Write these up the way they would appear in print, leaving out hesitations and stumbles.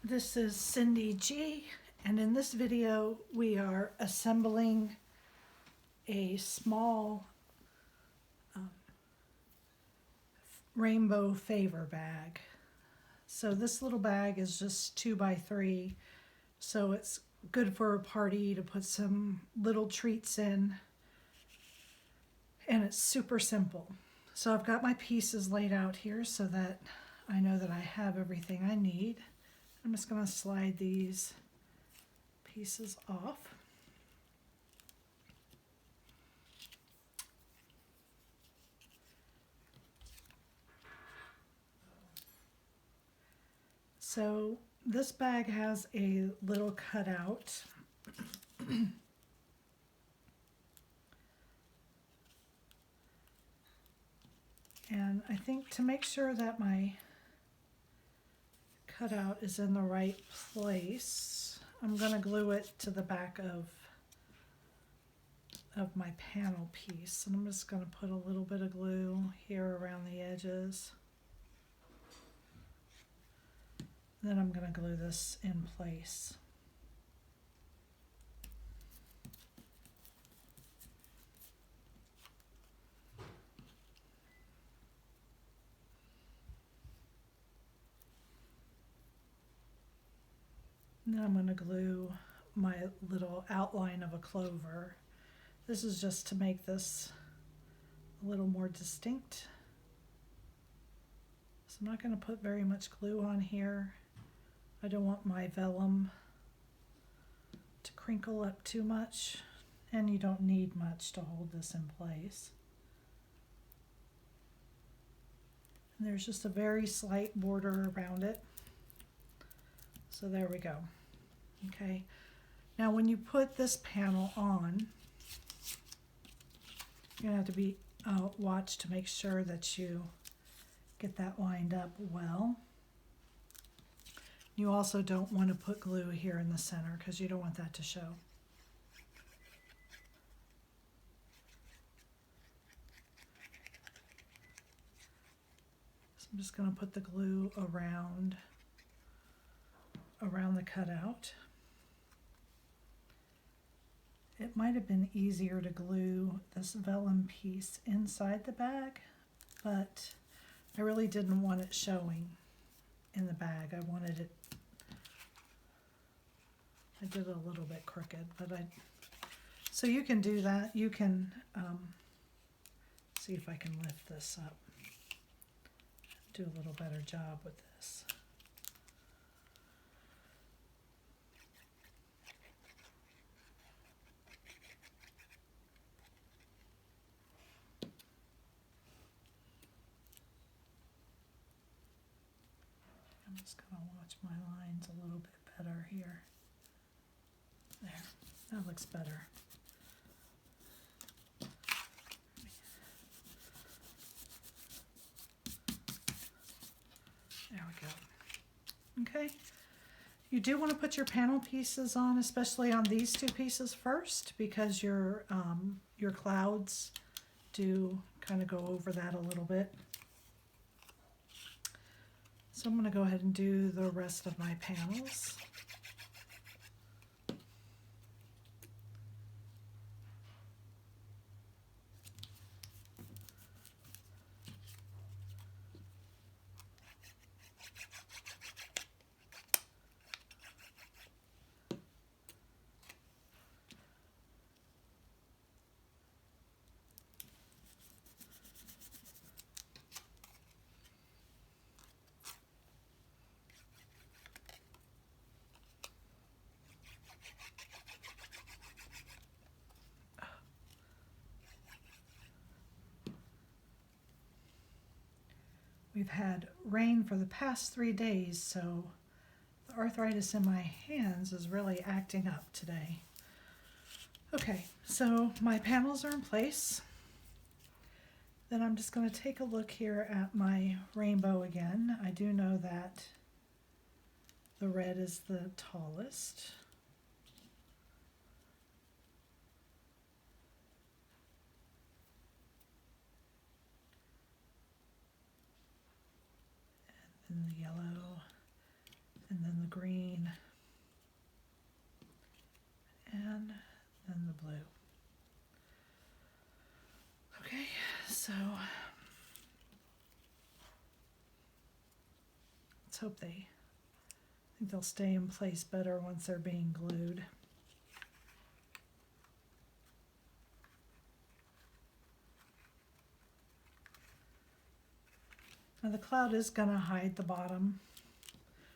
This is Cyndy G, and in this video we are assembling a small rainbow favor bag. So this little bag is just 2 by 3, so it's good for a party to put some little treats in, and it's super simple. So I've got my pieces laid out here so that I know that I have everything I need. I'm just going to slide these pieces off. So this bag has a little cutout. And I think to make sure that my cutout is in the right place, I'm going to glue it to the back of my panel piece. And I'm just going to put a little bit of glue here around the edges. Then I'm going to glue this in place. And then I'm going to glue my little outline of a clover. This is just to make this a little more distinct. So I'm not going to put very much glue on here. I don't want my vellum to crinkle up too much, and you don't need much to hold this in place. And there's just a very slight border around it. So there we go. Okay, now when you put this panel on, you're gonna have to be watch to make sure that you get that lined up well. You also don't want to put glue here in the center because you don't want that to show. So I'm just going to put the glue around the cutout. It might have been easier to glue this vellum piece inside the bag, but I really didn't want it showing in the bag. I wanted it, I did it a little bit crooked, but so you can do that. You can see if I can lift this up, do a little better job with this. I'm just going to watch my lines a little bit better here. There, that looks better. There we go. Okay, you do want to put your panel pieces on, especially on these two pieces first, because your clouds do kind of go over that a little bit. So I'm going to go ahead and do the rest of my panels. We've had rain for the past 3 days, so the arthritis in my hands is really acting up today. Okay, so my panels are in place. Then I'm just going to take a look here at my rainbow again. I do know that the red is the tallest. And the yellow, and then the the green, and then the blue. Okay, so let's hope I think they'll stay in place better once they're being glued. Now the cloud is going to hide the bottom,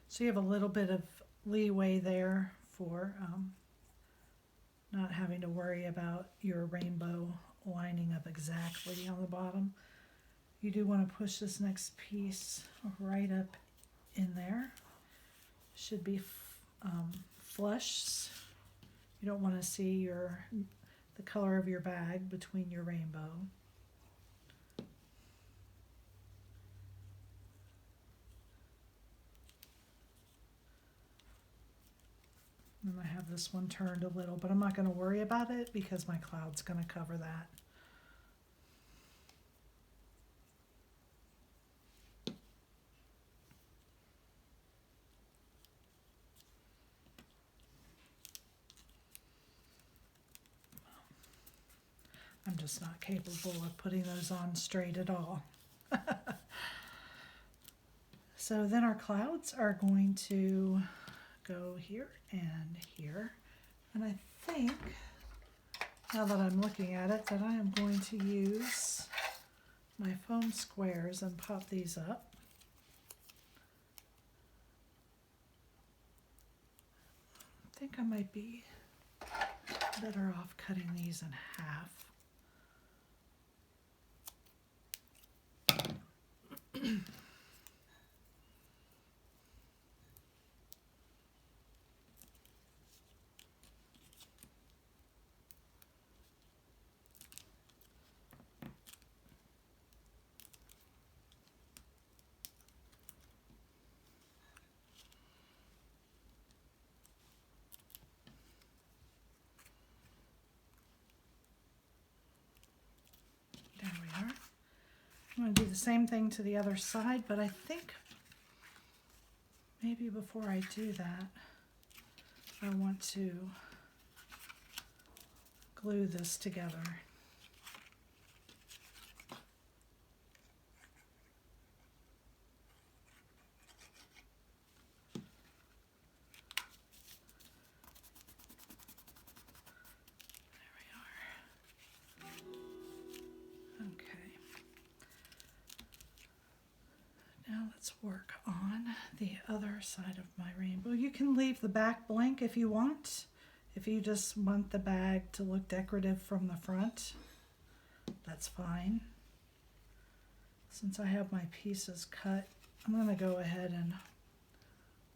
so you have a little bit of leeway there for not having to worry about your rainbow lining up exactly on the bottom. You do want to push this next piece right up in there. Should be flush. You don't want to see the color of your bag between your rainbow. And I have this one turned a little, but I'm not going to worry about it because my cloud's going to cover that. I'm just not capable of putting those on straight at all. So then our clouds are going to go here and here. And I think, now that I'm looking at it, that I am going to use my foam squares and pop these up. I think I might be better off cutting these in half. There we are. I'm going to do the same thing to the other side, but I think maybe before I do that, I want to glue this together. Let's work on the other side of my rainbow. You can leave the back blank if you want. If you just want the bag to look decorative from the front, that's fine. Since I have my pieces cut, I'm going to go ahead and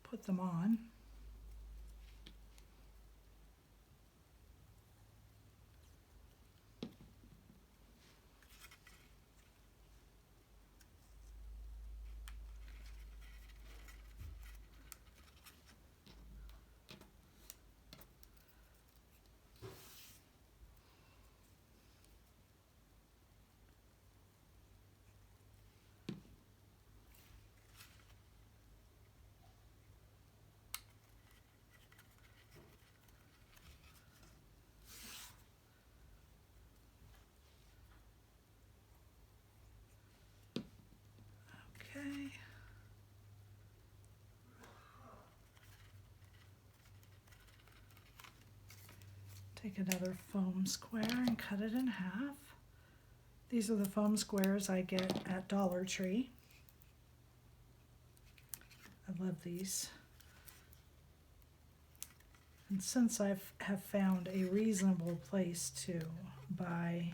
put them on. Okay. Take another foam square and cut it in half. These are the foam squares I get at Dollar Tree. I love these. And since I have found a reasonable place to buy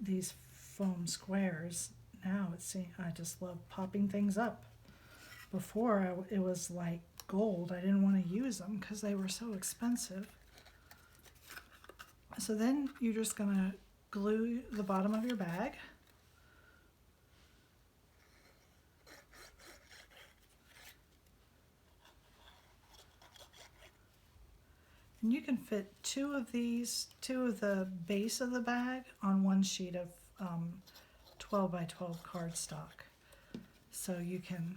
these foam squares, now I just love popping things up. Before it was like gold. I didn't want to use them because they were so expensive. So then you're just going to glue the bottom of your bag. And you can fit two of the base of the bag on one sheet of 12 by 12 cardstock. So you can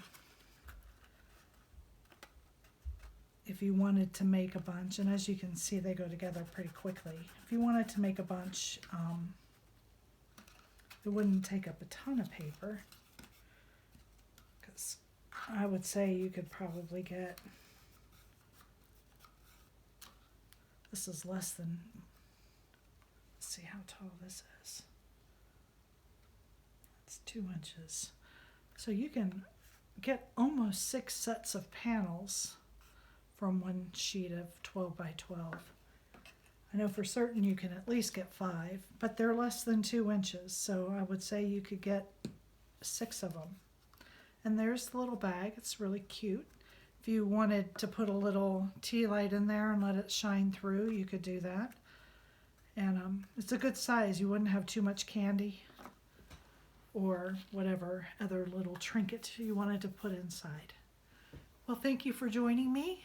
if you wanted to make a bunch, and as you can see, they go together pretty quickly. If you wanted to make a bunch, it wouldn't take up a ton of paper, because I would say you could probably get, this is less than, let's see how tall this is. It's 2 inches. So you can get almost 6 sets of panels from one sheet of 12 by 12. I know for certain you can at least get 5, but they're less than 2 inches, so I would say you could get 6 of them. And there's the little bag. It's really cute. If you wanted to put a little tea light in there and let it shine through, you could do that. And it's a good size. You wouldn't have too much candy or whatever other little trinket you wanted to put inside. Well, thank you for joining me.